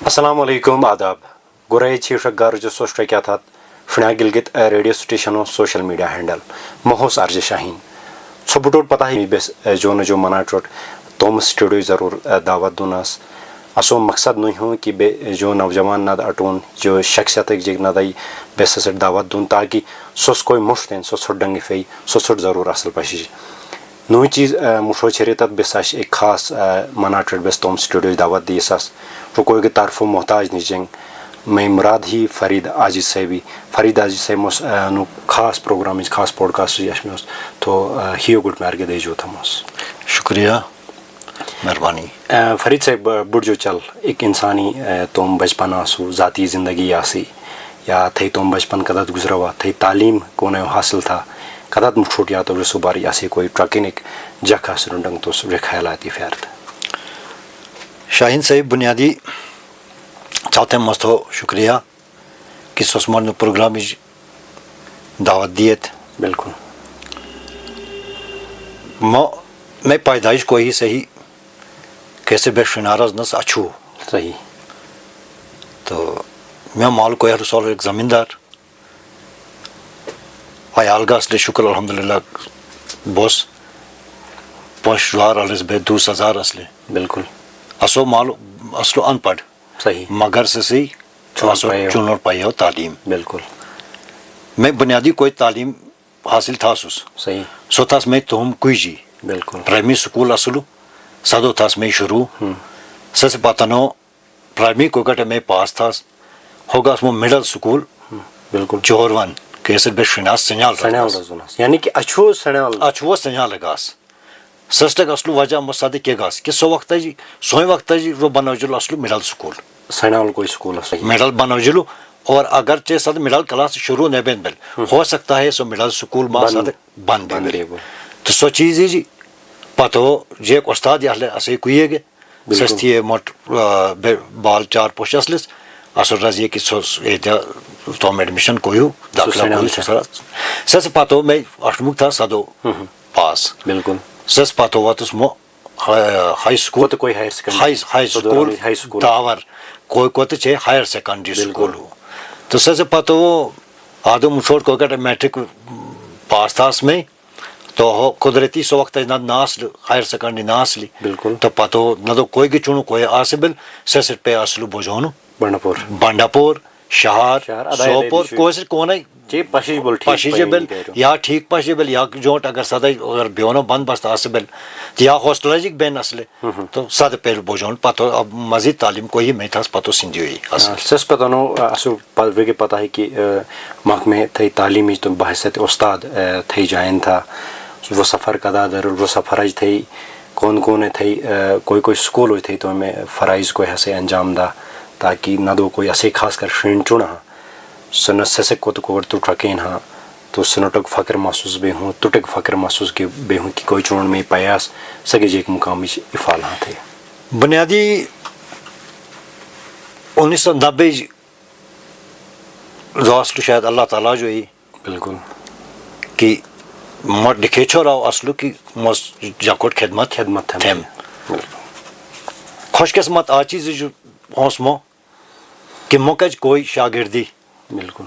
السلام علیکم آداب گرے چیف گارج سوسٹریکیاتھات فنا Gilgit radio station social media handle محوس ارج شاہین ثبوٹ پتہ ہی بس جو مناٹوٹ توم اسٹوڈیو ضرور دعوت دونس اسو مقصد نہیں ہوں کہ بے جو نوجوان نہ اٹون جو شخصیت جگ نہ دئی بے سٹ دعوت دون تاکہ سوس کوئی مشت سو ڈنگ فی سو ضرور اصل پشی نوئی چیز مشو چھریتت بس ایک خاص مناٹوٹ بس توم اسٹوڈیو دعوت دی ساس رکوئی کے طرف محتاج نجنگ میں مراد ہی فرید عاجز صاحبی فرید عاجز صاحب مس نو خاص پروگرام خاص پوڈ کاسٹ یش میں تو ہیو گڈ مار کے دے جو تھمس شکریہ مہربانی فرید صاحب بڑ جو چل ایک انسانی توم بچپن آسو ذاتی زندگی آسی یا تھئی توم بچپن کدت گزرا ہوا تھئی تعلیم کونے حاصل تھا کدت مٹھوٹ یا تو رسو باری آسی کوئی ٹرکنک جکھ آس رنڈنگ تو سب خیالاتی فیرت شاہین صاحب بنیادی چاہتے مستو شکریہ کہ سوسمر پروگرام دعوت دیت بالکل میں پیدائش کو ہی صحیح کیسے بے شنارز نس اچھو صحیح تو میں مال کو رسول ایک زمیندار عیالگاہ اسلے شکر الحمدللہ بوس پوشوار علیس بے 20,000 اسلے بالکل اسو مال اصلو ان پڑھ صحیح مگر سے چنور پائی ہو تعلیم بالکل میں بنیادی کوئی تعلیم حاصل تھا سس صحیح سو تھاس میں توم کوئی جی بالکل پرائمری سکول اصلو سدو تھاس میں شروع سس پتنو پرائمری کو گٹے میں پاس تھاس ہوگا اس میں مڈل سکول بالکل چورون کیسر بے شناس سنیال یعنی کہ اچھو سنیال اچھو سنیال گاس سسٹک اصلو وجہ مسادی کے گاس کہ سو وقت جی سوئی وقت جی رو بنوجلو اصلو مڈل سکول سنیال کوئی سکول ہے مڈل بنوجلو اور اگر چہ سد مڈل کلاس شروع نہیں بین بل ہو سکتا ہے سو مڈل سکول ما سد بند تو سو چیز جی پتہ جی استاد یہ اسے کوئی گے سستی موٹ بال 4 پوش اسلس اصل رض یہ کہ توم ایڈمیشن کوئی داخلہ کوئی سس پتہ میں 8 تھا سدو پاس بالکل سس پتہ واتس مو ہائی سکول کوئی ہائی سکول داور کوئی کوت چھ ہائر سیکنڈری سکول تو سس پتہ وہ آدم چھوڑ کو گٹ میٹرک پاس تھاس میں تو قدرتی سو وقت نہ ناسل ہائر سیکنڈری ناسلی بالکل تو پتہ نہ تو کوئی کی چونو کوئی آسبل سس پہ اصلو بوجھونو بنڈاپور شہر سوپور کوئی کون پشیجبل یا ٹھیک پشیجبل یا جوٹ اگر سدائی اگر بیونو بند بست آسبل یا ہاسٹلجک بین اسلے تو سد پہلو بوجھون پتہ اب مزید تعلیم کوئی میں تھا پتہ سندھی ہوئی سس پتہ نو اسو پتہ پتہ ہے کہ محکمہ تھئی تعلیمی تو بحثیت استاد تھئی جائن تھا وہ سفر کدا در وہ سفر تھئی کون تھئی کوئی سکول ہوئی تھئی تو میں فرائض کوئی ہسے انجام دا تاکہ نہ دو کوئی اسے خاص کر شرین چنا سن سسک کو تو ٹرکین ہاں تو سنٹک فخر محسوس بے ہوں ٹوٹک فخر محسوس کے بے ہوں کہ کوئی چون میں پیاس سگے جی ایک مقامی افعال ہاں تھے بنیادی 1990 راسل شاید اللہ تعالیٰ جو ہی بالکل کہ مٹ لکھے چھوڑاؤ اصلو کی جاکوٹ خدمت تھیم خوش قسمت آ چیز جو حوصمو کہ مکج کوئی شاگردی بالکل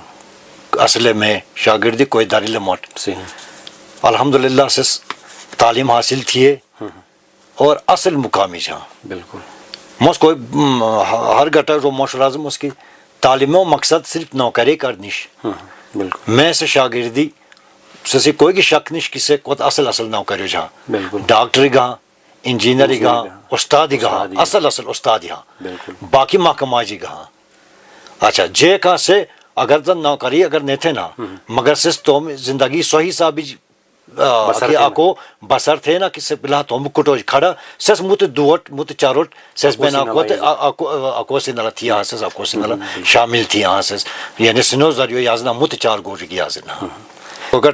اصل میں شاگردی کوئی داریل موٹ صحیح الحمدللہ سے تعلیم حاصل تھیے اور اصل مقامی جہاں بالکل موس کوئی ہر گٹا رو موشرازم اس کی تعلیم و مقصد صرف نوکری کرنیش بالکل میں سے شاگردی سے کوئی کی شک نش کسے کوت اصل نوکری جہاں بالکل ڈاکٹری گاں انجینئری گاں استادی گاں اصل استاد یہاں بالکل باقی محکمہ جی گاں اچھا جے کہاں سے اگر تو نوکری اگر نہیں تھے نا مگر سس توم زندگی صحیح سا بھی آکو بسر تھے نا کس سے پہلا توم کٹو کھڑا سس مت دوٹ مت چاروٹ سس بین آکو سے نلا تھی سس آکو سے نلا شامل تھی سس یعنی سنو ذریعہ یازنا مت چار گوڑ گیا سنا اگر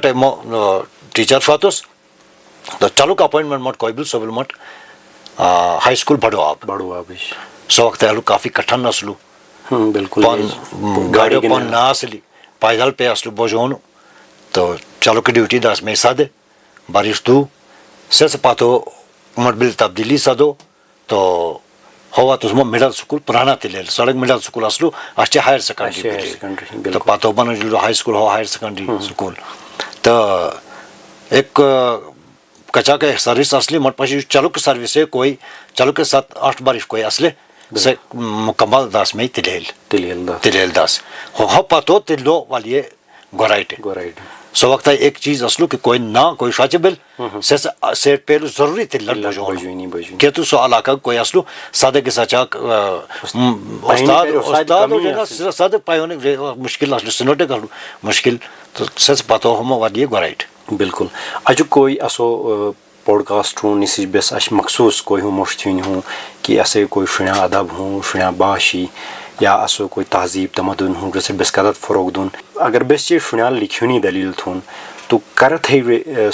ٹیچر فاتوس تو چلو کا اپوائنٹمنٹ مٹ کوئی بل سوبل مٹ ہائی سکول بڑو آپ سو وقت ہے کافی کٹھن نسلو بالکل گاڑیوں پن نہ اصلی پیدل پہ اصل بوجھون تو چلو کہ ڈیوٹی داس میں سد بارش دو سس پاتو مٹ بل تبدیلی سدو تو ہوا تو مڈل سکول پرانا تیل سڑک مڈل سکول اصلو اچھا ہائر سیکنڈری تو پتہ بن جو ہائی سکول ہو ہائر سیکنڈری سکول تو ایک کچا کے سروس اصلی مٹ پاس چلک سروس ہے کوئی چلک 7-8 بارش کوئی اصلے سے مکمل داس میں تلیل داس ہو پتو تلو والی گورائٹ سو وقت ایک چیز اصلو کہ کوئی نہ کوئی شاچ بل سیٹ پہلو ضروری تلل بجو کہ تو سو علاقہ کوئی اصلو سادہ کے سچا استاد سادہ پایونے مشکل اصلو سنوٹے کرو مشکل تو سس پتو ہم والی گورائٹ بالکل اجو کوئی اسو پوڈ کاسٹ ہوں نسی بس اش مخصوص کوئی ہوں مشتین ہوں کہ اسے کوئی شنیا ادب ہوں شنیا باشی یا اسو کوئی تہذیب تمدن ہوں جیسے بس قدر فروغ دون اگر بس یہ شنیا لکھونی دلیل تھون تو کر تھے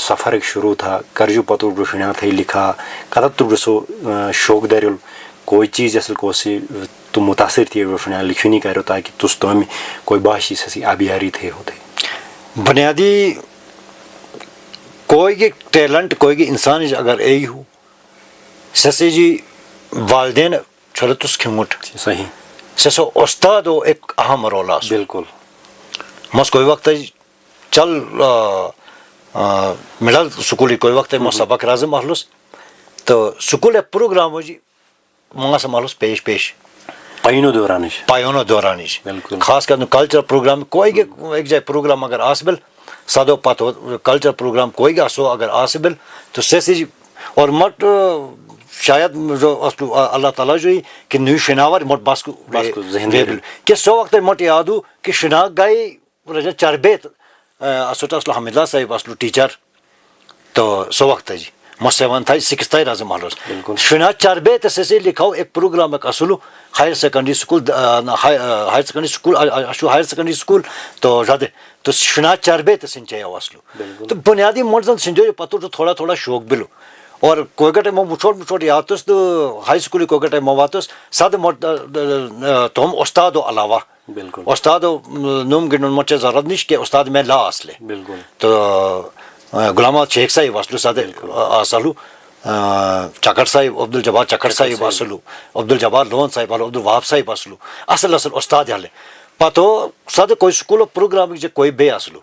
سفر ایک شروع تھا کر جو پتو جو شنیا تھے لکھا قدر تو جسو شوق دریل کوئی چیز اصل کو سی تو متاثر تھی جو شنیا لکھونی کہہ رہا تاکہ تس تو ہمیں کوئی باشی سے آبیاری تھے ہوتے بنیادی کوئی کی ٹیلنٹ کوئی کی انسان اگر یہی ہو سسے جی والدین چھلتس کھنگٹ صحیح سسو استاد و ایک اہم رول آس بالکل مس کوئی وقت چل مڈل سکولی کوئی وقت مس سبق رازم محلوس تو سکول پروگرام جی ماس محلوس پیش پائنو دورانش خاص کر کلچر پروگرام کوئی ایک جائے پروگرام اگر آسبل سادو پتو کلچر پروگرام کوئی گا سو اگر آسبل تو سیسی اور مٹ شاید جو اللہ تعالیٰ جو کہ نیو شناور مٹ بس کو کہ سو وقت مٹ یادو کہ شنا گئی رجا چربیت اسوٹ اصل حمیدہ صاحب اصل ٹیچر تو سو وقت جی مس 7th 6th رازم محلوس شنا چربیت سے لکھاؤ ایک پروگرام ایک اصلو higher secondary school higher secondary school اشو ہائر سیکنڈری سکول تو زیادہ تو شنا چربیت سن چاہیے اصلو تو بنیادی مرزن سنجو پتو تو تھوڑا تھوڑا شوق بلو اور کوئی گٹے مو مچھوٹ یاتس تو ہائی سکولی کوئی گٹے مو واتس ساد مٹ توم استاد علاوہ استاد نوم گنن مچ ضرورت نش کہ استاد میں لا اصلے تو غلام شیخ صاحب اصلو ساد اصلو چکر صاحب عبد الجبار چکر صاحب اصلو عبد الجبار لون صاحب عبد الوہاب صاحب اصلو اصل استاد ہلے پتو ساد کوئی سکول پروگرام جے کوئی بے اصلو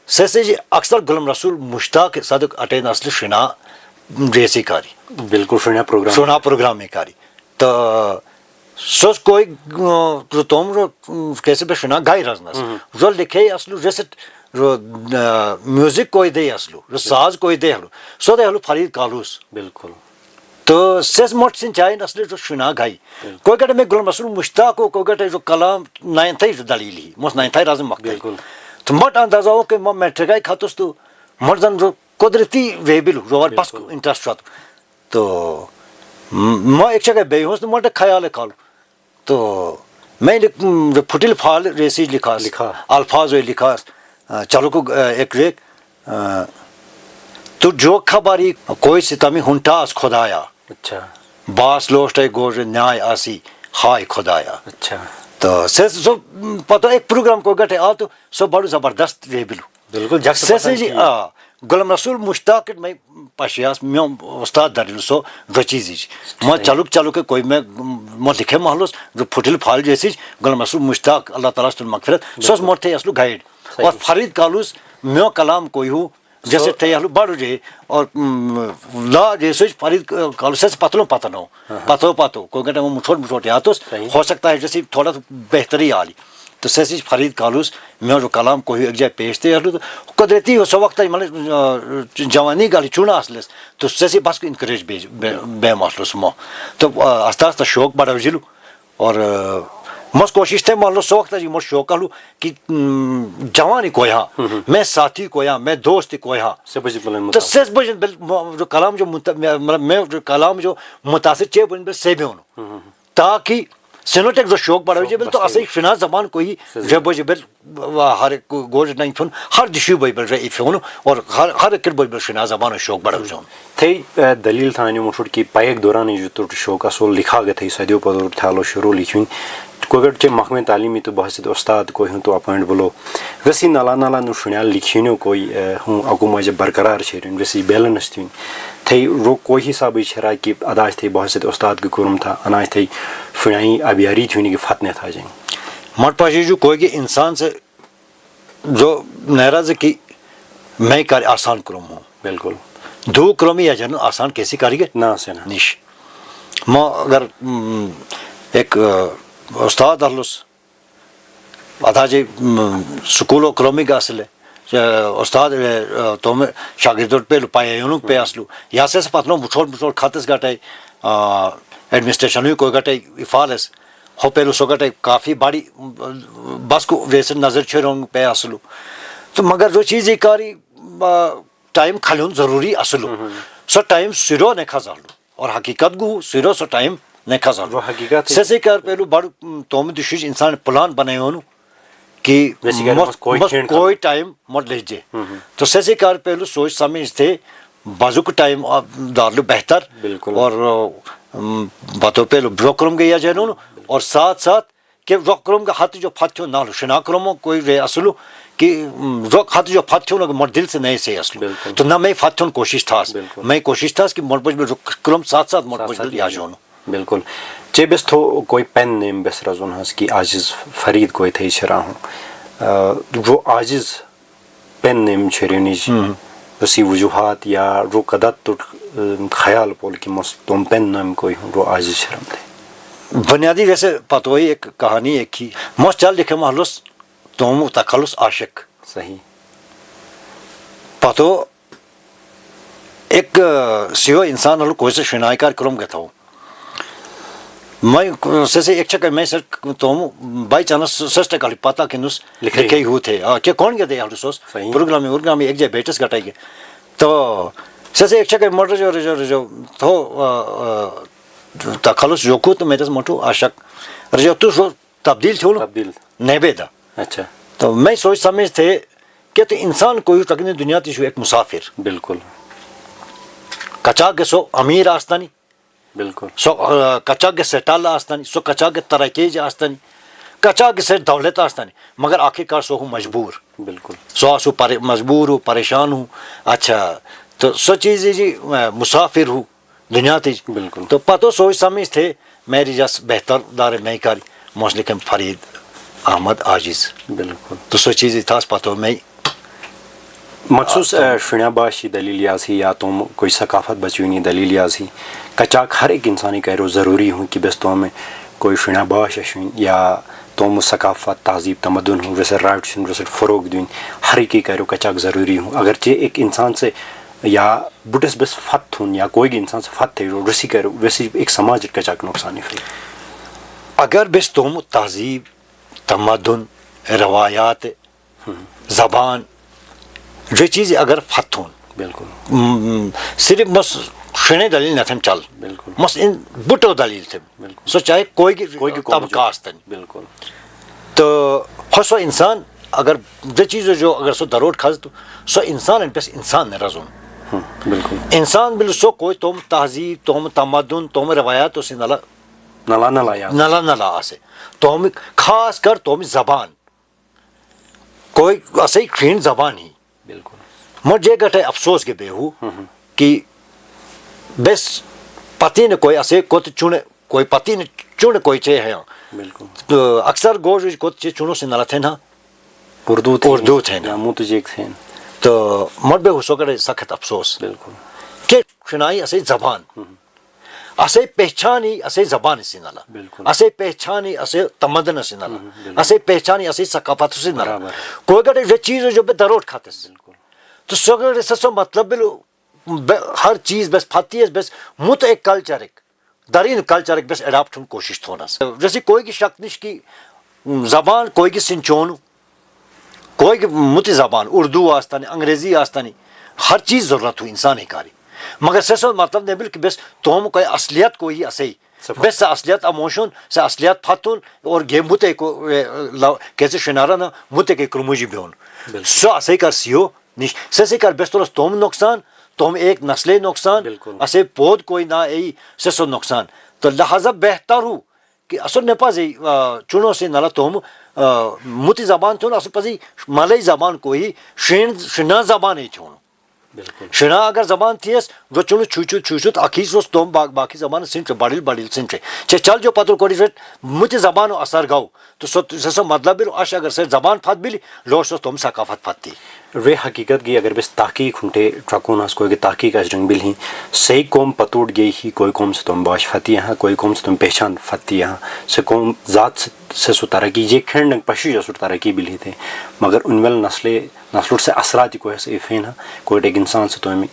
سے جی اکثر غلام رسول مشتاق ساد اٹین اصل شنا ریسی کاری بالکل شنا پروگرام کاری تو سوس کوئی توم کیسے بے شنا گائی رزنس جو لکھے اصلو جیسے میوزک کوئی دے اصلو جو ساز کوئی دے ہلو سو دے ہلو فرید کالوس بالکل تو سیس مٹ سن چاہین اصلی جو شنا گائی کوئی گٹے میں غلام رسول مشتاق ہو کوئی گٹے جو کلام 9th جو دلیل ہی مس 9th رازم مقتل تو مٹ اندازہ ہو کہ میٹرک آئی کھاتوس تو مٹ زن جو قدرتی ویبل روار بس کو انٹرسٹ رہتا تو میں ایک جگہ بے ہوں تو مٹ خیال ہے کھالو تو میں پھٹل فال ریسی لکھا الفاظ لکھا چلو کو ایک ریک تو جو خبری کوئی ستمی ہنٹاس خدایا اچھا باس لوشٹ گوش نیائے آسی ہائے خدایا اچھا تو سو پتہ ایک پروگرام کو گٹے آ تو سو بڑو زبردست ویبلو بالکل سے جی غلام رسول مشتاق میں پاشیاس میں استاد دریل سو دو چیزی میں چلو کہ کوئی میں لکھے محلوس جو پھٹل پھال جیسی غلام رسول مشتاق اللہ تعالیٰ سے مغفرت سوس مور تھے اصلو گائیڈ اور فرید کالوس میو کلام کوئی ہو جیسے تھے اصلو بڑو جے اور لا جیسے فرید کالوس سے پتلو پتنو پتو کوئی گھنٹے وہ مچھوٹ یاتوس ہو سکتا ہے جیسے تھوڑا بہتری آلی تو سیسی فرید کالوس میں جو کلام کوئی ایک جائے پیشتے ہیں تو قدرتی ہو سو وقت مطلب جوانی گالی چونا اصلس تو سیسی بس کو انکریج بے محلوس مو تو آستہ آستہ شوق بڑا جلو اور مس کوشش تھے مان لو سو وقت جی مجھ شوق لو کہ جوانی کو یہاں میں ساتھی کو یہاں میں دوست کو یہاں تو سیس بجن جو کلام جو مطلب میں جو کلام جو متاثر چے بن بل سے بھی ہوں تاکہ سینوٹیک جو شوق بڑا جبل تو اصل شنا زبان کوئی جب جبل ہر گوج نہیں فون ہر دشو بل رہی فون اور ہر ایک بل شنا زبان شوق بڑا جون تھے دلیل تھانی مشہور کی پایک دوران جو تو شوق اصل لکھا گیا تھے صدیوں پر تھالو شروع لکھیں کوئی چے محکمہ تعلیمی تو بحث استاد کوئی ہوں تو اپوائنٹ بولو ویسی نالا نو شنیا لکھینو کوئی ہوں اکو مجھے برقرار شیرین ویسی بیلنس تھیں تھے رو کوئی حساب چھرا کہ اداج تھے بہت سے استاد کے کرم تھا اناج تھے فنائی ابیاری تھی کہ فتنے تھا جائیں مٹ پاشی جو کوئی کہ انسان سے جو ناراض کی میں کار آسان کرم ہوں بالکل دو کرم یا جن آسان کیسی کاری گے نہ سے نہ نیش ما اگر ایک استاد ہلوس اداج سکول و کرمی کا اصل ہے استاد تو میں شاگرد پہ پائے انہوں پہ اصلو یا سے پتنوں بچھوڑ کھاتس گٹے ایڈمنسٹریشن ہوئی کوئی گٹے افالس ہو پہلو سو گٹے کافی بڑی بس کو ویسے نظر چھوڑوں پہ اصلو تو مگر جو چیز کاری ٹائم کھلون ضروری اصلو سو ٹائم سیرو نہیں کھازالو اور حقیقت گو سیرو سو ٹائم نہیں کھازالو حقیقت سے کار پہلو بڑ تو میں دشیش انسان پلان بنائے ہونو کہ کوئی ٹائم مت لیجیے تو سے کار پہلو سوچ سمجھ تھے بازوک ٹائم ڈالو بہتر بالکل اور باتوں پہلو بروکرم گیا جائے اور ساتھ ساتھ کہ روکرم کا ہاتھ جو پھت نہ لو شنا کرمو کوئی رے اصلو کہ روک ہاتھ جو پھت نہ مر دل سے نہیں سے اصلو تو نہ میں پھت کوشش تھا میں کوشش تھا کہ مربج میں روکرم ساتھ ساتھ مربج یا جونو بالکل چے بس تو کوئی پین نیم بس رزون ہس کہ عاجز فرید کوئی تھے چھرا ہوں جو عاجز پین نیم چھرینی بسی وجوہات یا رو قدت تو خیال پول کہ مس تم پین نیم کوئی ہوں رو عاجز شرم تھے بنیادی ویسے پتوئی ایک کہانی ایک ہی موس چل لکھے محلوس تم تخلص عاشق صحیح پتو ایک سیو انسان ہلو کوئی سے شنائی کار کرم گیا تھا میں سے ایک چکر میں سر تم بائی چانس سسٹ کالی پتا کہ نس لکھے ہی ہوئے تھے کیا کون گیا تھے ہلو سوس پروگرام ایک جگہ بیٹس گٹائی گئے تو سے ایک چکر مر جو تو تخلص جو کو تو میں تو مٹو عاشق رجو تو تبدیل تھو تبدیل نیبے دا اچھا تو میں سوچ سمجھ تھے کہ تو انسان کوئی تکنی دنیا تیشو ایک مسافر بالکل کچا کے سو امیر آستانی بالکل سو کچا کے سے ٹالا آستانی سو کچا کے ترکیج آستانی کچا کے سے دولت آستانی مگر آخر کار سو ہوں مجبور بالکل سو آسو مجبور ہوں پریشان ہوں اچھا تو سو چیزیں جی مسافر ہوں دنیا تیج بالکل تو پتو سوچ سمجھ تھے میری جس بہتر دار میں کاری موسلکم فرید احمد عاجز بالکل تو سو چیزیں تھا پتو میں مخصوص شنیا باشی دلیل یاسی یا تم کوئی ثقافت بچوینی دلیل یاسی کچاک ہر ایک انسانی کہہ ضروری ہوں کہ بس تو میں کوئی شنیا باش اشوین یا تم ثقافت تہذیب تمدن ہوں ویسے رائٹ سن ویسے فروغ دین ہر ایک کہہ کچاک ضروری ہوں اگرچہ ایک انسان سے یا بٹس بس فت ہوں یا کوئی انسان سے فت ہے رسی کہہ ویسے ایک سماج کچاک نقصانی پھر اگر بس تم تہذیب تمدن روایات زبان جو چیز اگر فتھ ہون بالکل صرف مس شنے دلیل نہ تھم چل بالکل مس ان بٹو دلیل تھم بالکل سو چاہے کوئی طبقہ آستن بالکل تو سو انسان اگر جو چیز جو اگر سو دروٹ کھاز تو سو انسان بس انسان نے رزون بالکل انسان بل سو کوئی تم تہذیب تم تمدن تم روایات تو سن نلا آسے تم خاص کر تم زبان کوئی اصل کھین زبان ہی بالکل مجھے گٹھے افسوس کے بے ہو کہ بس پتی نے کوئی اسے کوت چنے کوئی پتی نے چن کوئی چے ہے بالکل تو اکثر گوش کوت چے چنو سے نہ تھے نا اردو تھے نا متجیک تھے تو مر بے ہو کرے سخت افسوس بالکل کہ شنائی اسے زبان اسے پہچانی اسے زبان سے نالا بالکل اسے پہچانی اسے تمدن سے نالا اسے پہچانی اسے ثقافت سے نالا کوئی گڑے یہ چیز جو بے دروٹ کھاتے بالکل تو سگڑے سسو مطلب ہر چیز بس پھاتی ہے بس مت ایک کلچر ایک درین کلچر ایک بس اڈاپٹ کوشش تھونا جیسے کوئی کی شک نش کی زبان کوئی کی سنچون کوئی کی مت زبان اردو آستانی انگریزی آستانی ہر چیز ضرورت ہو انسان ہی کاری مگر سسو مطلب نہیں بل کہ بس تم کوئی اصلیت کوئی اسے بس سے اصلیت اموشن سے اصلیت پھتون اور گے متے کو کیسے شنارا نا متے کے کرموجی بیون سو اسے کر سیو نش سے کر بس تورس تم نقصان تم ایک نسل نقصان اسے پود کوئی نہ ای سسو نقصان تو لہذا بہتر ہو کہ اصل نے پاس چنو سے نالا تم متی زبان تھو اصل پاس ملئی زبان کوئی شنا زبان ہی چھوڑو بالکل شنا اگر زبان تھیس جو چلو چھوچت اکیس روز توم باقی زبان سنچ بڑیل سنچ چے چل جو پتر کوڑی رٹ مت زبان اثر گو تو سو مطلب اش اگر سے زبان پھت بلی لو سو تم ثقافت پھتی رے حقیقت گئی اگر بس تحقیق ہنٹے ٹرکون ہس کوئی تحقیق اس رنگ بل ہی صحیح قوم پتوڑ گئی ہی کوئی قوم سے تم باش فتی یہاں کوئی قوم سے تم پہچان فتی یہاں سے قوم ذات سے سو ترقی یہ کھینڈ نگ پشی جو سو ترقی بل ہی تھے مگر انول نسل سے اثرات کوئی سے افین ہاں کوئی ایک انسان سے تم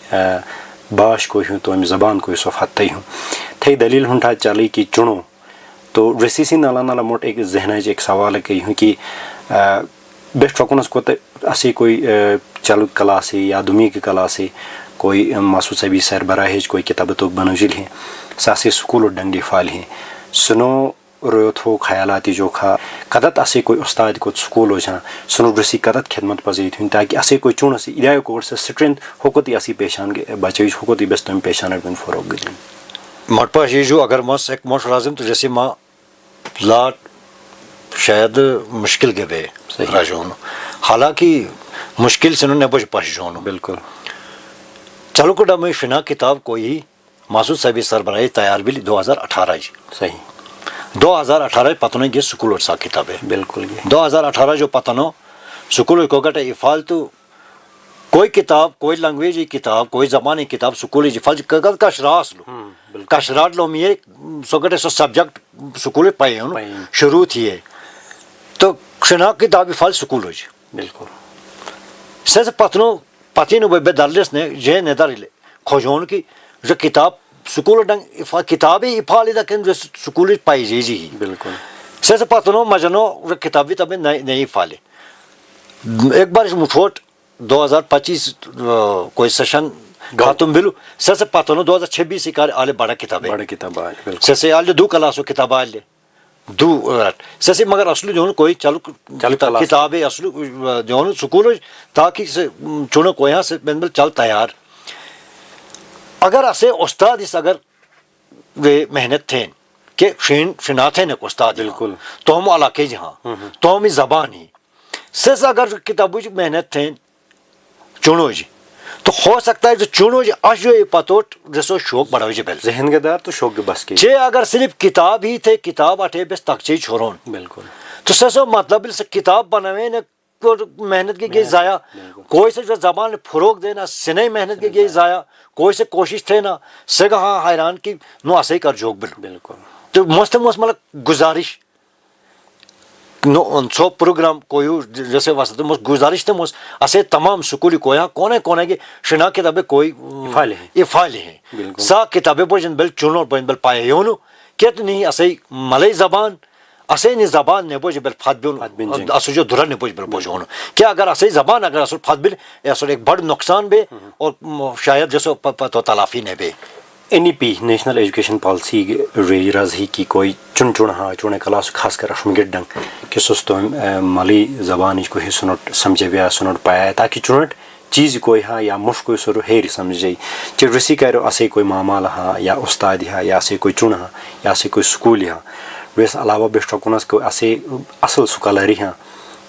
باش کوئی ہوں تم زبان کوئی سو فتی ہوں تھے دلیل ہنٹا چلی کہ چنو تو رسیسی نالا موٹ ایک ذہن ایک سوال ہے کہ ہوں کہ بیسٹ فکونس کو اسی کوئی چلو کلا سے یا دمی کی کلا سے کوئی مسعود صبی سربراہ کوئی کتاب تو بنوجل ہیں ساسی سکول و ڈنگی فال ہیں سنو رویت ہو خیالاتی جو کھا قدت اسی کوئی استاد کو سکول ہو جہاں سنو رسی قدت خدمت پذیت ہوں تاکہ اسی کوئی چون اسی ادائے کو سے سٹرینتھ ہوکتی اسی پیشان بچے ہوکتی بس تم پیشان بن فروغ گئے مٹ پاس یہ جو اگر مس ایک موش لازم تو جیسے ماں لاٹ شاید مشکل کے بے راجون حالانکہ مشکل سے انہوں نے بچ پاش جون بالکل چلو کو ڈم شنا کتاب کوئی مسعود صاحب سربراہ تیار بھی 2018 جی صحیح 2018 پتنو یہ سکول اور سا کتاب ہے بالکل 2018 جو پتنو سکول کو گٹے فالتو کوئی کتاب کوئی لینگویج کتاب کوئی زبانی کتاب سکول جی فج کگل کشراس لو کشراٹ لو میں سو گٹے سو سبجیکٹ سکول پائے شروع تھی ہے تو شنا کتاب فال سکول جی بالکل سے پتنو پتی نو بے دلس نے جے نے دارلے کھوجون کی جو کتاب سکول ڈنگ کتاب ہی افال دا کن سکول پائی جی بالکل سے پتنو مجنو کتابی تب نہیں فالے ایک بار مٹھوٹ 2025 کوئی سیشن تم بلو سے پتنو 2026 کار آلے بڑا کتاب سے آلے دو کلاسو کتاب آلے دو سے مگر اصل جو کوئی چلو کتاب اصل جو سکول تاکہ سے چنو کوئی ہاں سے بن بل چل تیار اگر اسے استاد اس اگر وہ محنت تھے کہ شنا تھے نا استاد بالکل تو ہم علاقے جہاں تو ہم زبان ہی سے اگر کتابوں کی محنت تھے چنو جی تو ہو سکتا ہے جو چنو جی آج جو پتوٹ جسو شوق بڑھو جی بل ذہن کے دار تو شوق بس کی چھ اگر صرف کتاب ہی تھے کتاب اٹھے بس تکچے چھوڑون بالکل تو سسو مطلب سے کتاب بنوے نے محنت کی گئی ضائع کوئی سے جو زبان فروغ دینا سنے محنت کی گئی ضائع کوئی سے کوشش تھے نا سے ہاں حیران کی نو ایسے ہی کر جوک بالکل تو مست مطلب گزارش سو پروگرام کوئی جیسے واسطے گزارش تھے اسے تمام سکولی کویا کونے کونے کی شنا کتابیں کوئی افعال ہیں سا کتابیں بوجن بل چنو بوجن بل پائے یونو کہت نہیں اسے ملئی زبان اسے نہیں زبان نے بوجھ بل فات بل اسو جو درا نے بوجھ بل بوجھ ہونو کیا اگر اسے زبان اگر اسو فات بل اسو ایک بڑا نقصان بے اور شاید جیسو تو تلافی نے بے این ای پی نیشنل ایجوکیشن پالیسی ری رازی کی کوئی چنہا چونے کلاس خاص کر اشم گڈنگ کہ سستو مالی زبان کو ہی سنٹ سمجھے بیا سنٹ پایا تاکہ چنٹ چیز کوئی ہاں یا مش کوئی سر ہیری سمجھے چھ رسی کرو اسے کوئی مامال ہاں یا استاد ہاں یا اسے کوئی چنہا یا اسے کوئی سکول ہاں ویس علاوہ بیس ٹکونس کو اسے اصل سکالری ہاں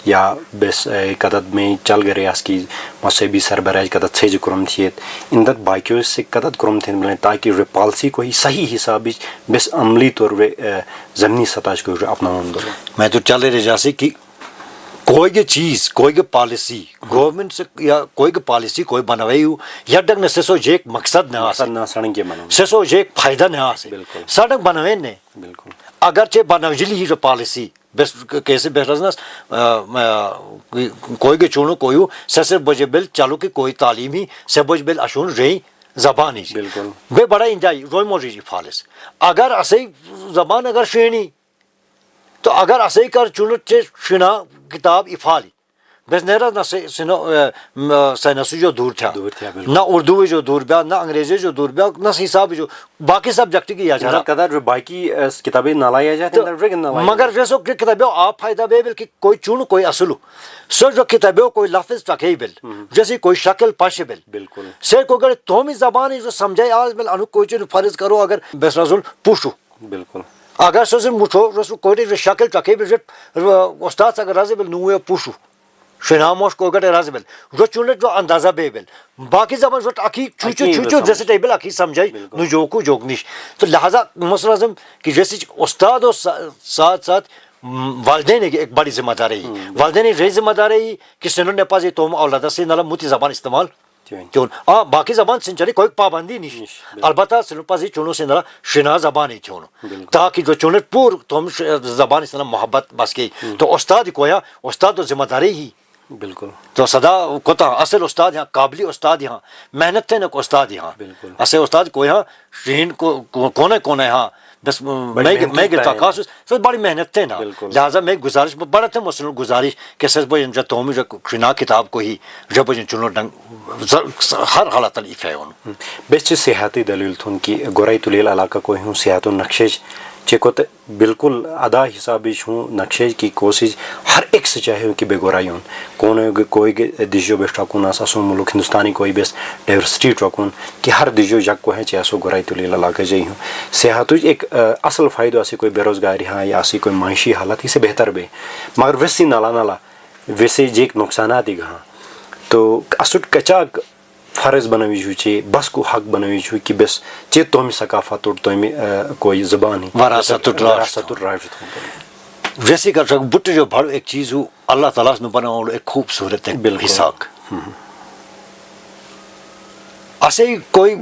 یا بیس قدد میں چل گئے اس کی مذہبی سربراہ قدد سے کرم تھیت اندر باقیوں سے قدد کرم تھے ملیں تاکہ پالسی کو ہی صحیح حساب بیس عملی طور زمینی سطح کو اپنا میں تو چل رہے جیسے کہ کوئی بھی چیز کوئی بھی پالیسی گورنمنٹ سے یا کوئی بھی پالیسی کوئی بنوائی ہو یا ڈگ نے سو ایک مقصد نہ سڑک بنو سو ایک فائدہ نہ بالکل سڑک بنوے نے بالکل اگرچہ بنوجلی ہی جو پالیسی بس کیسے بہترنس کوئی کے چونو کوئی ہو سے بجے بل چلو کہ کوئی تعلیمی سے بج بل اشون رہی زبانی بالکل بے بڑا انجائی روئی موجی جی فالس اگر اسے زبان اگر شینی تو اگر اسے کر چونت چے شنا کتاب افالی بس نیرہ نہ سائنسی جو دور تھا نہ اردو جو دور بیا نہ انگریزی جو دور بیا نہ حساب جو باقی سبجیکٹ کی یا جا قدر باقی کتابیں نہ لایا جاتے مگر جیسو کہ کتابیں آپ فائدہ بے بل کہ کوئی چون کوئی اصلو سو جو کتابیں کوئی لفظ تکے بل جیسے کوئی شکل پاش بل بالکل سے کو اگر تومی زبان جو سمجھے آج بل انو کوئی چیز فرض کرو اگر بس رسول پوچھو بالکل اگر سو مٹھو رسول کوئی شکل تکے بل استاد اگر راضی بل نوے پوچھو شناموش کو گٹے راز بل جو چونٹ جو اندازہ بے بل باقی زبان جو اکی چوچو چوچو جیسے ٹیبل اکی سمجھائی نو جوکو جوکنیش تو لہذا مصر اعظم کہ جیسے استاد اور ساتھ ساتھ والدین ایک بڑی ذمہ داری والدین رہی ذمہ داری کہ سنو نے پاس تو اولادہ سے نالا موتی زبان استعمال کیوں باقی زبان سنچاری کوئی پابندی نہیں البتہ سنو پاس چونو سے نالا شنا زبان ہی چونو تاکہ جو چونت پور تم زبان اس محبت بس گئی تو استاد کویا استاد تو ذمہ داری ہی بالکل تو صدا کوتا اصل استاد یہاں قابلی استاد یہاں محنت تھے نا کو استاد یہاں اصل استاد کو یہاں شہین کو کونے کونے یہاں بس میں گرتا خاص سب بڑی محنت تھے نا لہٰذا میں گزارش بڑا تھا مسلم گزارش کہ سر بھائی جب تو جو شنا کتاب کو ہی جب چنو ڈنگ ہر حالت لیف ہے ان بیس سیاحتی دلیل تھن کہ گورائی تلیل علاقہ کو ہوں سیاحت و نقشج چیکوت بالکل ادا حسابی ہوں نقشے کی کوشش ہر ایک سے چاہے کہ بے گورائی ہوں کون کوئی دیجو بیس ٹاکون آسو ملک ہندوستانی کوئی بیس ڈائیورسٹی ٹاکون کہ ہر دیجو جگ کو ہے چاہے سو گورائی تلیل علاقہ جائی ہوں سیاحت ایک اصل فائدہ اسی کوئی بے روزگاری ہاں یا اسی کوئی معاشی حالت ہی سے بہتر بے مگر ویسی نالا نالا ویسے جیک نقصانات ہی گاں تو اسٹ کچاک فرض بنوی جو چی بس کو حق بنوی جو کہ بس چی تومی ثقافت اور تومی کوئی زبانی وراثت راجت ویسے کر سکتے بٹ جو بڑھ ایک چیز ہو اللہ تعالیٰ نے بنا ایک خوبصورت حساق اسے کوئی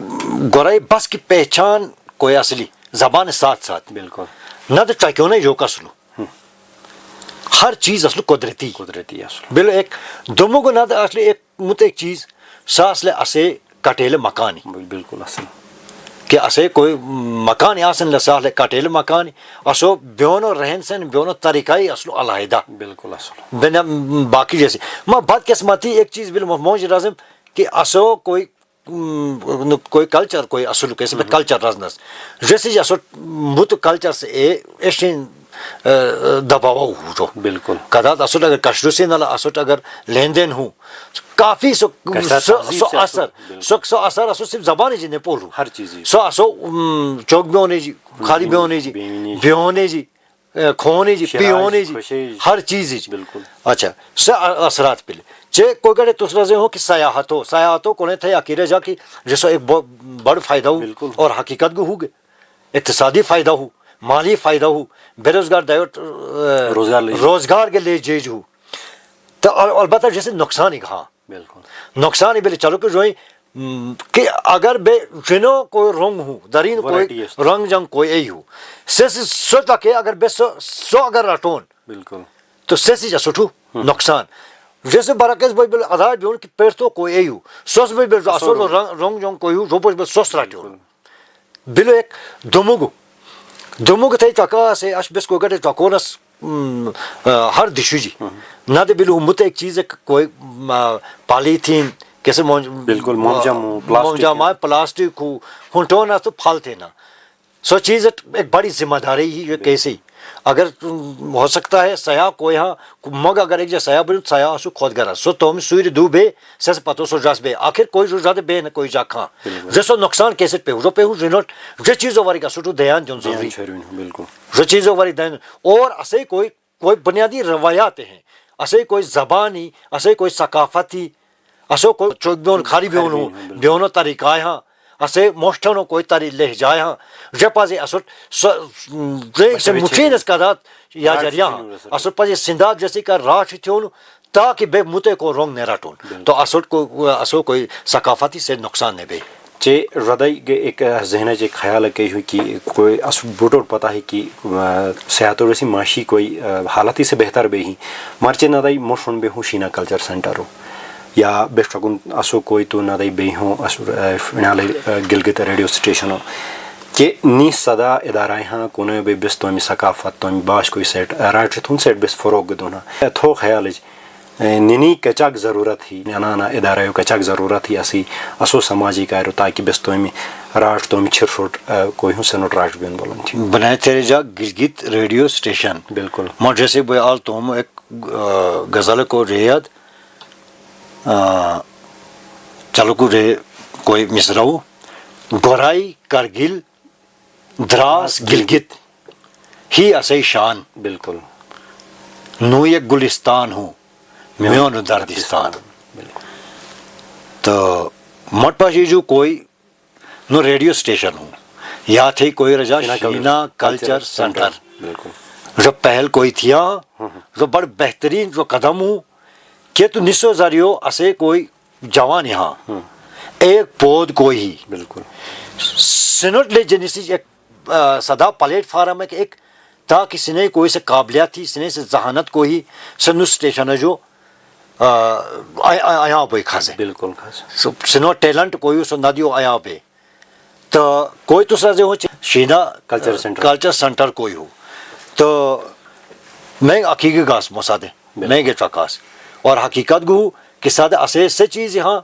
گورائی بس کی پہچان کوئی اصلی زبان ساتھ ساتھ بالکل نہ تو چاکیوں نے جو کسلو ہر چیز اصل قدرتی اصل بل ایک دمو کو نہ اصل ایک مت ایک چیز ساسلے اسے کٹیل مکانی بالکل اصل کہ اسے کوئی مکان آسن لساسلے کٹیل مکانی اسو بیونو رہن سن بیونو طریقائی اصلو علیحدہ بالکل اصل بنا باقی جیسے ما بات قسمتی ایک چیز بل موج رازم کہ اسو کوئی کلچر کوئی اصل کیسے میں کلچر رازنس جیسے اسو مت کلچر سے ایشین دباؤ ہو جو بالکل کدات اصل اگر کشر سے نالا اصل اگر لین دین ہوں کافی سو اثر سو اثر اسو صرف زبانی جی نے پولو ہر چیز سو اسو چوک بھی ہونے جی خالی بھی ہونے جی بھی ہونے جی کھونے جی پی ہونے جی ہر چیز جی بالکل اچھا سے اثرات پہلے چے کوئی گڑے دوسرا سے ہو کہ سیاحتوں کونے تھے اکیلے جا کہ جسو ایک بڑا فائدہ ہو اور حقیقت کو ہو گے اقتصادی فائدہ ہو مالی فائدہ ہو بے روزگار روزگار کے لے جیج ہو تو البتہ جیسے نقصان ہی کہاں بالکل نقصان ہی بلے چلو کہ جو کہ اگر بے جنو کوئی رنگ ہو درین کوئی رنگ جنگ کوئی ای ہو سو تک اگر بے سو اگر رٹون بالکل تو سیسی جا سٹھو نقصان جیسے برعکس بھائی بل آدھار بیون کہ پیرتو کوئی ای ہو سوس بھائی بل اصول رنگ جنگ کوئی ہو جو بل سوس رٹون بلو ایک دموگ تھے چکا سے اش بس کو گٹے چکونس ہر دشو جی نہ دے بلو مت ایک چیز کوئی پالی تھین کیسے بالکل مومجام پلاسٹک ہو ہنٹو نہ تو پھل تھے نا سو چیز ایک بڑی ذمہ داری ہی جو کیسے ہی اگر ہو سکتا ہے سیاح کو یہاں مگ اگر ایک جا سیاح بلو سیاح سو خود گرا سو تو ہم سویر دو بے سیس پتو سو جاس بے آخر کوئی جو جاتے بے نہ کوئی جا کھاں جیسو نقصان کیسے پہ ہو جو پہ ہو رینوٹ جو چیزوں واری کا سوٹو دیان جن ضروری بالکل جو چیزوں واری دیان اور اسے کوئی بنیادی روایات ہیں اسے کوئی زبانی اسے کوئی ثقافتی اسے کوئی چوک بیون خالی بیون ہو بیونو طریقہ ہاں اسے موشٹنو کوئی تاری لہ جائے ہاں جب پازے اسٹ سے مچین اس کا دات یا جریا ہاں اسٹ پازے سنداد جیسے کا راش تھیونو تاکہ بے متے کو رونگ نہ رٹون تو اسٹ کو اسو کوئی ثقافتی سے نقصان نہیں بے چے ردائی ایک ذہن چے خیال ہے ہوئی کہ کوئی اس بوٹور پتہ ہے کہ سیاحتوں ویسی معاشی کوئی حالتی سے بہتر بے ہی مارچے ندائی موشن بے ہوں شینا کلچر سینٹر ہو یا بیشترکن اسو کوئی تو ندائی بے ہوں اسو فنالے گلگت ریڈیو سٹیشن ہو کہ نی صدا ادارہ ہاں کونے بے بس تومی ثقافت تومی باش کوئی سیٹ رائٹ تھون سیٹ بس فروغ دونا تھو خیال نینی کچاک ضرورت ہی نانا ادارہ کچاک ضرورت ہی اسی اسو سماجی کائرو تاکہ بس تومی راٹ تومی چھرشوٹ کوئی ہوں سنوٹ راٹ بین بولن تھی بنائے تیرے جا گلگت ریڈیو سٹیشن بالکل ماں جیسے بے آل توم ایک غزل کو ریاد چلو کو رے کوئی مصرعو گورائی کرگل دراس گلگت ہی اسے شان بالکل نو یک گلستان ہوں میون دردستان تو مٹ پاشی جو کوئی نو ریڈیو اسٹیشن ہوں یا تھی کوئی رجا شینا کلچر سینٹر بالکل جو پہل کوئی تھیا جو بڑا بہترین جو قدم ہوں کہ تو نسو ذریعو اسے کوئی جوان یہاں ایک پود کوئی ہی بالکل سنٹ لے جنیسی ایک صدا پلیٹ فارم ہے کہ ایک تاکہ سنے کوئی سے قابلیت تھی سنے سے ذہانت کوئی سنو اسٹیشن ہے جو آیا پہ کھاسے بالکل خاص سنو ٹیلنٹ کوئی سو ندیو آیا پہ تو کوئی تو سر ہو شینا کلچر سینٹر کوئی ہو تو میں حقیقی گاس مسادے میں گے چکاس اور حقیقت گو کہ سادہ اسے سے چیز یہاں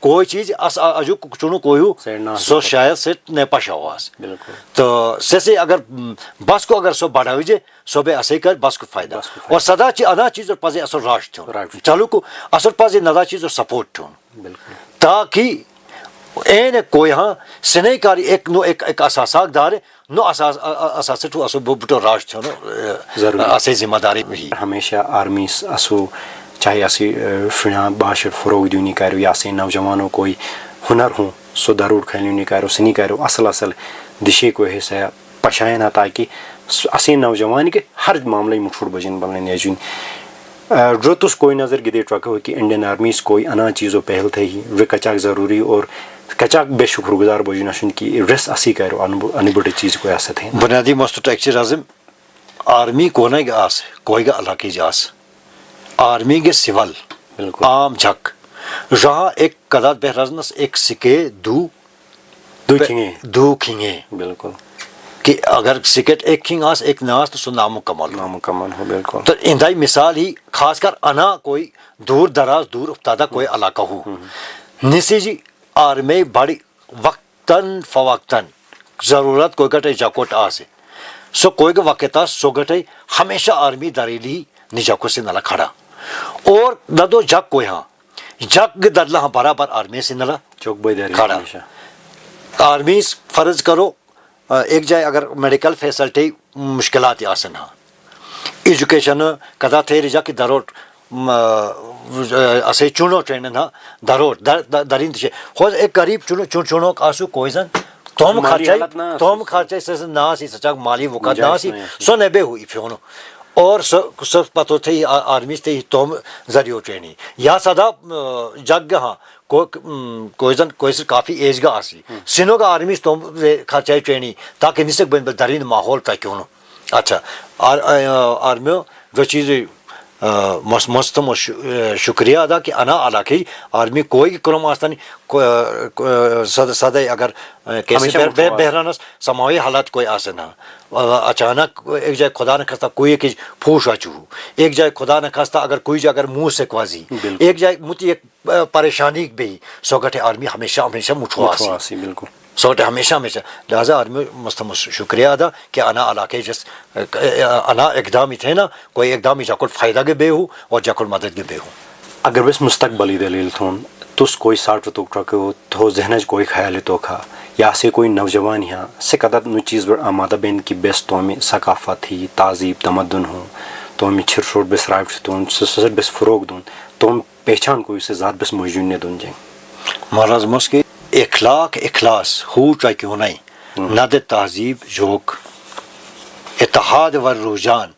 کوئی چیز اس اجو چونو کوئی ہو سو شاید سے نے پاشا ہواس بالکل تو سے اگر بس کو اگر سو بڑھا ہوئی جائے سو بے اسے کر بس کو فائدہ اور سدا چیز ادا چیز اور پازے اثر راش تھو چلو کو اثر پازے ندا چیز اور سپورٹ تھو بالکل تاکہ این کوئی ہاں سنے کاری ایک نو ایک اساساک دار نو اساس تو اسو بوٹو راش تھو نو اسے ذمہ داری ہوئی ہمیشہ آرمی اسو چاہے اسی فنا باشر فروغ دینی کرو یا اسی نوجوانوں کوئی ہنر ہوں سو ضرور کھیلنی کرو سنی کرو اصل دشے کو حصہ پشائن تاکہ اسی نوجوان کے ہر معاملے مٹھوڑ بجن بلن نیجن جو تس کوئی نظر گدے ٹرکو کہ انڈین آرمیز کوئی انا چیزوں پہل تھے ہی وہ کچاک ضروری اور کچاک بے شکر گزار بوجن شن کی رس اسی کرو ان بڑی چیز کو ایسا تھے بنیادی مست ٹیکچر اعظم آرمی کونے گا آس کوئی گا علاقے جاس آرمی کے سول بالکل عام جھک جہاں ایک قدر بہرزنس ایک سکے دو کھنگے بالکل کہ اگر سکٹ ایک کھنگ آس ایک ناس تو سو نامکمل ہو بالکل تو اندائی مثال ہی خاص کر انا کوئی دور دراز دور افتادہ کوئی علاقہ ہو نسی جی آرمی بڑی وقتاً فوقتاً ضرورت کوئی گٹے جاکوٹ آسے سو کوئی گا وقتا سو گٹے ہمیشہ آرمی دریلی نجاکو سے نلا کھڑا اور ندو جگ کوئی ہاں جگ درلا ہاں برابر آرمی سے نلا چوک بھائی کھڑا آرمی فرض کرو ایک جائے اگر میڈیکل فیسلٹی مشکلات آسن ہاں ایجوکیشن کدا تھے رجا کی دروٹ اسے چونو ٹرینن ہاں دروٹ درین تشے خوز ایک قریب چونو آسو کوئی زن توم خرچائی سے ناسی سچاک مالی وقت ناسی سو نبے ہوئی فیونو اور سو پتو تھے آرمی تھے توم ذریعہ ٹرینی یا سدا جگ ہاں کوئی زن کوئی سے کافی ایج گا آسی سنو کا آرمی توم خرچائی ٹرینی تاکہ نسک بن درین ماحول کا کیوں نو اچھا آرمیو جو چیز مستم شکریہ ادا کہ انا علاقی آرمی کوئی کرم آستانی سدے اگر کیسے بہرانس سماوی حالات کوئی آسنا اچانک ایک جائے خدا نہ خستہ کوئی ایک پھوش اچو ایک جائے خدا نہ خستہ اگر کوئی جائے اگر منہ سے کوازی ایک جائے متی ایک پریشانی بھی سوگٹے آرمی ہمیشہ مٹھو آسی بالکل سوٹے ہمیشہ لہٰذا آرمی مستم شکریہ ادا کہ انا علاقے جس انا اقدامی تھے نا کوئی اقدامی جاکل فائدہ کے بے ہو اور جاکل مدد کے بے ہو اگر بس مستقبلی دلیل تھون تس کوئی ساٹھ تو ٹرکو تو ذہنج کوئی خیال تو کھا یا سے کوئی نوجوان یہاں سے قدر نو چیز بڑھ آمادہ بین کی بیس تو ہمیں ثقافت ہی تہذیب تمدن ہوں تو ہمیں چھر چھوٹ بس رائٹ تو سسر بس فروغ دون تو ہم پہچان کوئی سے ذات بس موجود نے دون جائیں مہاراج مسکی اخلاص ہو چاہے کیوں نہیں نہ تہذیب جوک اتحاد ور رجحان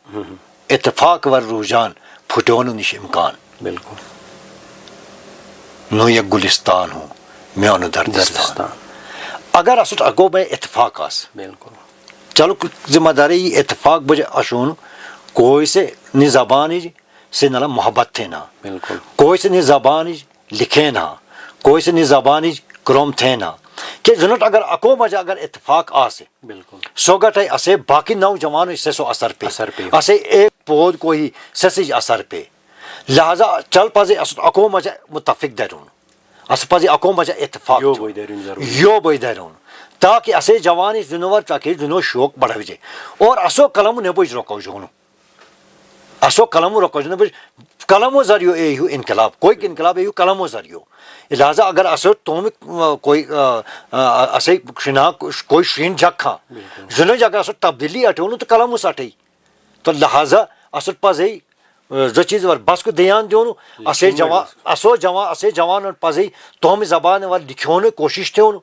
اتفاق ور رجحان پھٹون نش امکان بالکل نو یک گلستان ہوں میون دردستان اگر اسٹ اگو میں اتفاق آس بالکل چلو ذمہ داری اتفاق بجے اشون کوئی سے نی زبان سے نہ محبت تھے نا بالکل کوئی سے نی زبان لکھے نا کوئی سے نی زبان کروم تھے نا کہ جنٹ اگر اکو مجھے اگر اتفاق آسے بالکل سو گٹے اسے باقی نوجوان اس سے سو اثر پہ اسے ایک پود کوئی سسج اثر پہ لہذا چل پازے اکو مجھے متفق درون اس پازے اکو مجھے اتفاق یو بوئی درون تاکہ اسے جوانی جنور تاکہ جنو شوق بڑھا جائے اور اسو قلم نے بوجھ رکو جونو اسو قلم رکو جنو بوجھ قلم ذریعہ اے ہو انقلاب کوئی انقلاب اے ہو قلم ذریعہ لہذا اگر اسو تم کوئی اسے شنا کوئی شین جکھا جنو جگہ اسو تبدیلی اٹھونو تو قلم اٹھے تو لہذا اسو پازے زٕ چیٖز ور بس کو دھیان دیون اسے جوان پزی تم زبان ور لکھیون کوشش تھون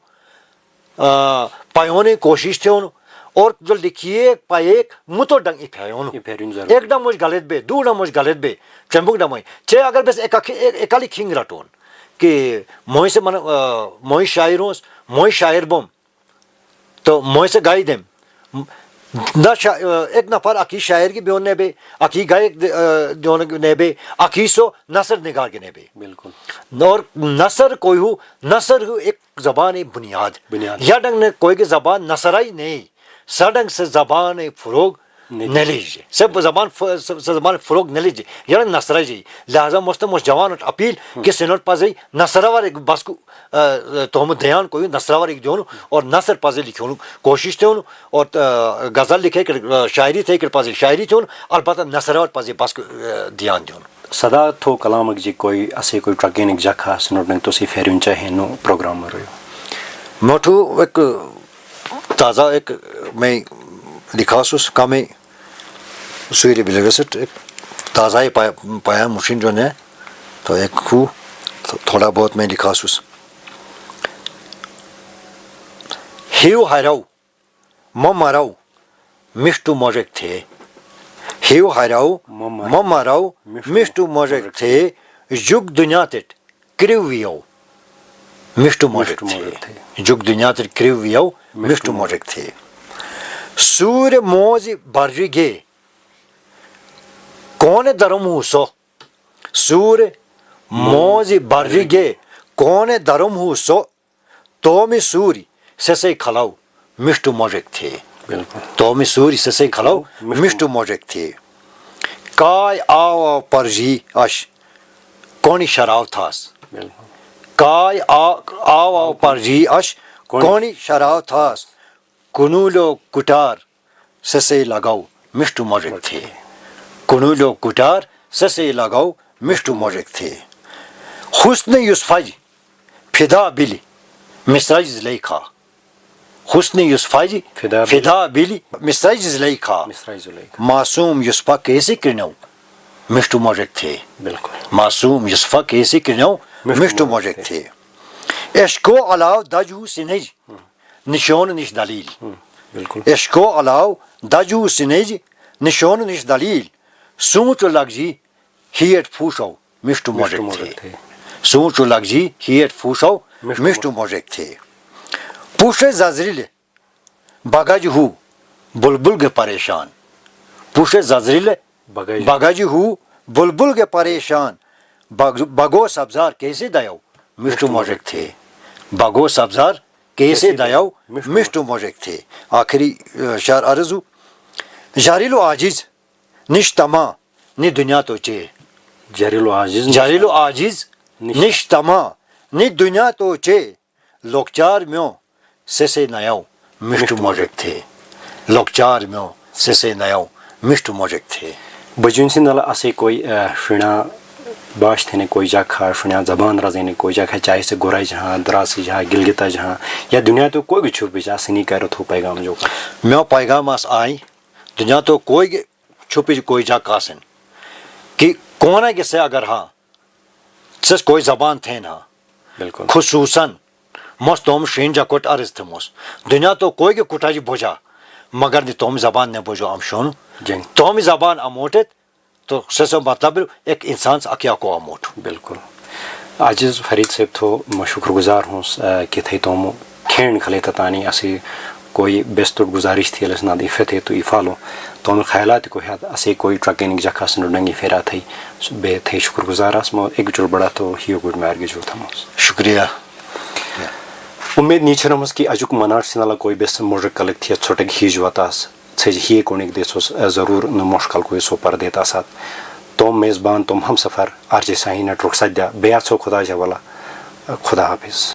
پایون کوشش تھون اور جو لکھیے پائے متو ڈنگ پھیون ایک ڈم مجھ غلط بے دو ڈم مجھ غلط بے چمبک ڈم چے اگر بس ایکالی کھنگ رٹون کہ موئی سے من موئی شاعر ہوں موئی شاعر بم تو موئی سے گائی دم نہ ایک نفر اکی شاعر کی بیون نبے اکی گائے نے بے اکی سو نثر نگار کے نبے بالکل اور نثر کوئی ہو نثر ہو ایک زبان بنیاد یا ڈنگ نے کوئی کی زبان نثرائی نہیں سڈنگ سے زبان فروغ نہ لیجیے سب زبان فروغ نہ لیجیے یا نثرائی جی لہٰذا مستم اس جوان اپیل کہ سنٹ پزی نثراور ایک بس کو تم دھیان کوئی نثراور ایک دیون اور نثر پزی لکھون کوشش تھون اور غزل لکھے کر شاعری تھے کر پزی شاعری تھون البتہ نثراور پزی بس کو دھیان دیون سدا تھو کلامک جی کوئی اسے کوئی ٹرکینک جکھا سنٹ تو سی پھیرون چاہے نو پروگرام رہو موٹو ایک تازہ ایک میں لکھا سوس کا میں سویری بلگسٹ ایک تازہ ہی پایا مشین جو نے تو ایک خو تھوڑا بہت میں لکھا سوس ہیو ہائراؤ مراؤ مشٹو موجک تھے ہیو ہائراؤ مراؤ مشٹو موجک تھے جگ دنیا تٹ کریویو مشٹو موجک تھے جگ دنیا تٹ کریویو مشٹو موجک تھے سور موز برجی گے کون درم ہو سو سور موز برجی گے کون درم ہو سو تو میں سوری سسے کھلاؤ مشٹو موجک تھے تو میں سوری سسے کھلاؤ مشٹو موجک تھے کائے آو پرجی اش کونی شراو تھاس کائے آو پرجی اش کونی شراو تھاس کنولو کٹار سسے لگاؤ مشٹو موجک تھے کنولو کٹار سسے لگاؤ مشٹو موجک تھے حسن یوسفاج فدا بلی مصراج زلیخا حسن یوسفاج فدا بلی مصراج زلیخا معصوم یوسفا کیسے کرنو مشٹو موجک تھے بالکل معصوم یوسفا کیسے کرنو مشٹو موجک تھے عشقو علاو دجو سنج نشون نش دلیل عشقو علاو دجو سنج نشون نش دلیل سوچ لگ جی ہیٹ پھوشو مشٹو موجک تھے سوچ لگ جی ہیٹ پھوشو مشٹو موجک تھے پوشے زازریل بگاج ہو بلبل کے پریشان پوشے زازریل بگاج ہو بلبل کے پریشان بگو سبزار کیسے دیو مشٹو موجک تھے بگو سبزار کیسے دیو مشٹو موجک تھے آخری شعر عرضو جاریلو عاجز نشتما نی دنیا تو چے جاریلو عاجز نشتما نی دنیا تو چے لوکچار میو سسے نیو مشٹو موجک تھے لوکچار میو سسے نیو مشٹو موجک تھے بجون سے نالا اسے کوئی شنا باش تھے کوئی جا کھا شنا زبان رازے نے کوئی جا کھا چاہے سے گورائی جہاں دراسی جہاں گلگتا جہاں یا دنیا تو کوئی بھی چھپ جا سنی کہہ رہا تھو پیغام جو میو پیغام اس آئی دنیا تو کوئی چھپی کوئی جا کاسن کہ کون ہے کسے اگر ہاں سس کوئی زبان تھے نا بالکل خصوصاً موس توم شین جا کوٹ عرض تھے موس دنیا تو کوئی کے کٹا جی بوجھا مگر دی توم زبان نے بوجھو ام شون توم زبان اموٹت تو سسو مطلب ایک انسان سے اکیا کو اموٹ بالکل عاجز فرید صاحب تھو میں شکر گزار ہوں کہ تھے توم کھین کھلے تتانی اسی کوئی بیستر گزارش تھی لسنا دی فتح تو ایفالو تو ہم خیالات کو ہے اسے کوئی ٹرکینک جکھا سنڈنگی پھیرا تھی بے تھے شکر گزار اس میں ایک جڑ بڑا تو ہیو گڈ مارگ جو تھا شکریہ امید نیچر ہمس کی اجک مناٹ سنالا کوئی بیس موجک کلک تھی چھوٹک ہی جواتاس چھج ہی کونک دیسوس ضرور نہ مشکل کوئی سو پر دیتا ساتھ تم میزبان تم ہم سفر آر جے ساہی نٹ رخصت دیا بیات سو خدا جا والا خدا حافظ